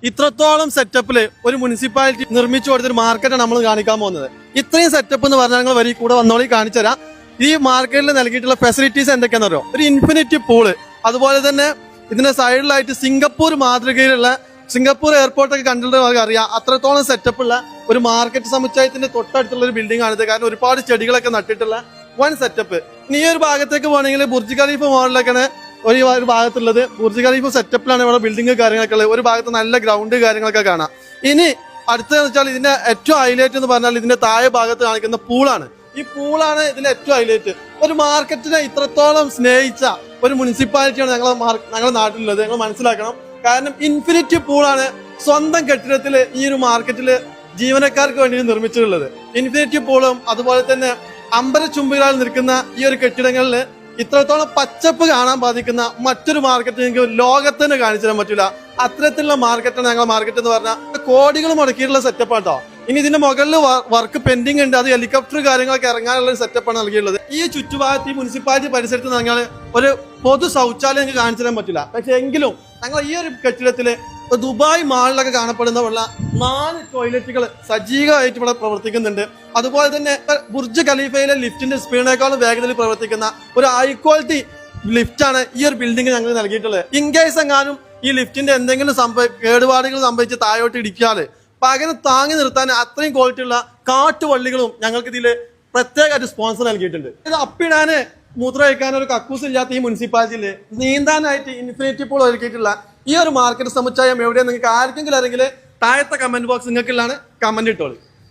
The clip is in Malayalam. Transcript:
ഇത്രത്തോളം സെറ്റപ്പില് ഒരു മുനിസിപ്പാലിറ്റി നിർമ്മിച്ചു കൊടുത്തൊരു മാർക്കറ്റാണ് നമ്മൾ കാണിക്കാൻ പോകുന്നത്. ഇത്രയും സെറ്റപ്പ് എന്ന് പറഞ്ഞാൽ ഞങ്ങൾ വരി കൂടെ വന്നോളി കാണിച്ചു തരാം. ഈ മാർക്കറ്റിൽ നൽകിയിട്ടുള്ള ഫെസിലിറ്റീസ് എന്തൊക്കെയാണെന്ന് അറിയോ? ഒരു ഇൻഫിനിറ്റി പൂള്, അതുപോലെ തന്നെ ഇതിന്റെ സൈഡിലായിട്ട് സിംഗപ്പൂർ മാതൃകയിലുള്ള സിംഗപ്പൂർ എയർപോർട്ടൊക്കെ കണ്ടിട്ട് നമുക്ക് അറിയാം. അത്രത്തോളം സെറ്റപ്പുള്ള ഒരു മാർക്കറ്റ് സമുച്ചയത്തിന്റെ തൊട്ടടുത്തുള്ള ഒരു ബിൽഡിംഗ് ആണിത്. കാരണം ഒരുപാട് ചെടികളൊക്കെ നട്ടിട്ടുള്ള വൺ സെറ്റപ്പ്. ഇനി ഈ ഒരു ഭാഗത്തേക്ക് പോകണമെങ്കിൽ ബുർജ് ഖലീഫ മോഡലൊക്കെയാണ് ഒരു ഭാഗത്തുള്ളത്. ബുർജ് ഖലീഫ സെറ്റപ്പിലാണ് ഇവിടെ ബിൽഡിംഗ് കാര്യങ്ങളൊക്കെ ഉള്ളത്. ഒരു ഭാഗത്ത് നല്ല ഗ്രൗണ്ട് കാര്യങ്ങളൊക്കെ കാണാം. ഇനി അടുത്തതെന്ന് വെച്ചാൽ ഇതിന്റെ ഏറ്റവും ഹൈലൈറ്റ് എന്ന് പറഞ്ഞാൽ ഇതിന്റെ താഴെ ഭാഗത്ത് കാണിക്കുന്ന പൂളാണ്. ഈ പൂളാണ് ഇതിന്റെ ഏറ്റവും ഹൈലൈറ്റ്. ഒരു മാർക്കറ്റിനെ ഇത്രത്തോളം സ്നേഹിച്ച ഒരു മുനിസിപ്പാലിറ്റിയാണ് ഞങ്ങളുടെ നാട്ടിലുള്ളത്. ഞങ്ങൾ മനസ്സിലാക്കണം. കാരണം ഇൻഫിനിറ്റി പൂളാണ് സ്വന്തം കെട്ടിടത്തിൽ ഈ ഒരു മാർക്കറ്റിൽ ജീവനക്കാർക്ക് വേണ്ടി നിർമ്മിച്ചിട്ടുള്ളത്. ഇൻഫിനിറ്റി പൂളും അതുപോലെ തന്നെ അമ്പരച്ചുംബികളാൽ നിൽക്കുന്ന ഈ ഒരു കെട്ടിടങ്ങളിൽ ഇത്രത്തോളം പച്ചപ്പ് കാണാൻ ബാധിക്കുന്ന മറ്റൊരു മാർക്കറ്റ് നിങ്ങൾക്ക് ലോകത്തിന് കാണിച്ചു തരാൻ പറ്റില്ല. അത്തരത്തിലുള്ള മാർക്കറ്റാണ് ഞങ്ങളുടെ മാർക്കറ്റ് എന്ന് പറഞ്ഞാൽ കോടികൾ മുടക്കിയിട്ടുള്ള സെറ്റപ്പ് ആട്ടോ. ഇനി ഇതിന്റെ മുകളിൽ വർക്ക് പെൻഡിങ് ഉണ്ട്. അത് ഹെലികോപ്റ്റർ കാര്യങ്ങളൊക്കെ ഇറങ്ങാനുള്ള ഒരു സെറ്റപ്പാണ് നൽകിയിട്ടുള്ളത്. ഈ ചുറ്റുഭാഗത്ത് ഈ മുനിസിപ്പാലിറ്റി പരിസരത്ത് ഞങ്ങൾ ഒരു പൊതു ശൗചാലയം ഞങ്ങൾക്ക് കാണിച്ചു തരാൻ പറ്റില്ല. പക്ഷെ എങ്കിലും ഞങ്ങൾ ഈ ഒരു കെട്ടിടത്തില് ദുബായ് മാളിലൊക്കെ കാണപ്പെടുന്ന 4 ടോയ്ലറ്റുകൾ സജീവമായിട്ട് ഇവിടെ പ്രവർത്തിക്കുന്നുണ്ട്. അതുപോലെ തന്നെ ബുർജ് ഖലീഫയിലെ ലിഫ്റ്റിന്റെ സ്പീഡിനേക്കാളും വേഗതയിൽ പ്രവർത്തിക്കുന്ന ഒരു ഹൈ ക്വാളിറ്റി ലിഫ്റ്റാണ് ഈ ഒരു ബിൽഡിംഗ് ഞങ്ങൾ നൽകിയിട്ടുള്ളത്. ഇൻ കേസ് എങ്ങാനും ഈ ലിഫ്റ്റിന്റെ എന്തെങ്കിലും കേടുപാടുകൾ സംഭവിച്ച് താഴോട്ട് ഇടിക്കാതെ പകരം താങ്ങി നിർത്താൻ അത്രയും ക്വാളിറ്റി ഉള്ള കാട്ടുവള്ളികളും ഞങ്ങൾക്ക് ഇതിൽ പ്രത്യേകമായിട്ട് സ്പോൺസർ നൽകിയിട്ടുണ്ട്. ഇത് അപ്പിടാന് മൂത്ര വയ്ക്കാൻ ഒരു കക്കൂസ് ഇല്ലാത്ത ഈ മുനിസിപ്പാലിറ്റിയിൽ നീന്താനായിട്ട് ഇൻഫിനിറ്റി പൂൾ ഒരുക്കിയിട്ടുള്ള ഈ ഒരു മാർക്കറ്റ് സമുച്ചയം എവിടെയാണ് നിങ്ങൾക്ക് ആർക്കെങ്കിലും അറിയെങ്കിൽ താഴത്തെ കമന്റ് ബോക്സ് നിങ്ങൾക്കുള്ളതാണ്. കമന്റ് ഇട്ടോളൂ.